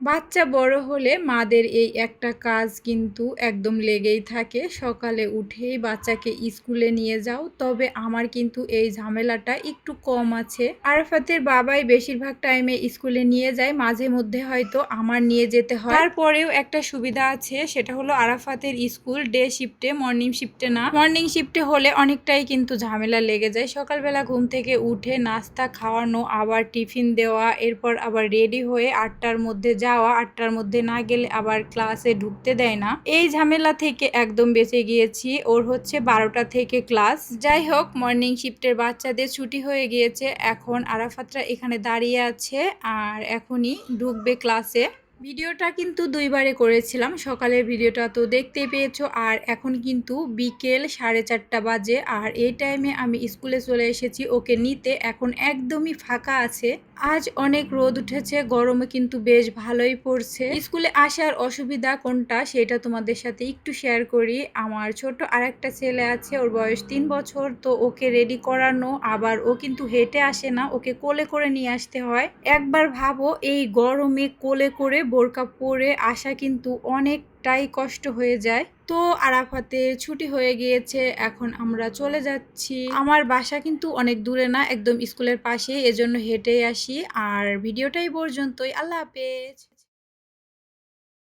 বাচ্চা বড় হলে মাদের এই একটা কাজ কিন্তু একদম লেগেই থাকে। সকালে উঠেই বাচ্চাকে স্কুলে নিয়ে যাও। তবে আমার কিন্তু এই ঝামেলাটা একটু কম আছে। আরাফাতের বাবাই বেশিরভাগ টাইমে স্কুলে নিয়ে যায়, মাঝে মধ্যে হয়তো আমার নিয়ে যেতে হয়। তারপরেও একটা সুবিধা আছে, সেটা হলো আরাফাতের স্কুল ডে শিফটে, মর্নিং শিফটে না। মর্নিং শিফটে হলে অনেকটাই কিন্তু ঝামেলা লেগে যায়। সকালবেলা ঘুম থেকে উঠে নাস্তা খাওয়ানো, আবার টিফিন দেওয়া, এরপর আবার রেডি হয়ে 8টার মধ্যে যাওয়া, 8টার মধ্যে না গেলে আবার ক্লাসে ঢুকতে দেয় না। এই ঝামেলা থেকে একদম বেঁচে গিয়েছি। ওর হচ্ছে 12টা থেকে ক্লাস। যাই হোক, মর্নিং শিফটের বাচ্চাদের ছুটি হয়ে গিয়েছে। এখন আরাফাতরা এখানে দাঁড়িয়ে আছে আর এখনই ঢুকবে ক্লাসে। ভিডিওটা কিন্তু দুইবারে করেছিলাম। সকালের ভিডিওটা তো দেখতেই পেয়েছো, আর এখন কিন্তু বিকেল 4:30 বাজে। আর এই টাইমে আমি স্কুলে চলে এসেছি ওকে নিতে। এখন একদমই ফাঁকা আছে। আজ অনেক রোদ উঠেছে, গরমে কিন্তু বেশ ভালোই পড়ছে। স্কুলে আসার অসুবিধা কোনটা সেটা তোমাদের সাথে একটু শেয়ার করি। আমার ছোট আরেকটা ছেলে আছে, ওর বয়স 3 বছর। তো ওকে রেডি করানো, আবার ও কিন্তু হেঁটে আসে না, ওকে কোলে করে নিয়ে আসতে হয়। একবার ভাবো, এই গরমে কোলে করে বোরকা পরে আসা কিন্তু অনেকটাই কষ্ট হয়ে যায়। তো আরাফাতের ছুটি হয়ে গিয়েছে, এখন আমরা চলে যাচ্ছি। আমার বাসা কিন্তু অনেক দূরে না, একদম স্কুলের পাশে, এজন্য হেঁটেই আসি। আর ভিডিওটাই পর্যন্তই। আল্লাহ হাফেজ।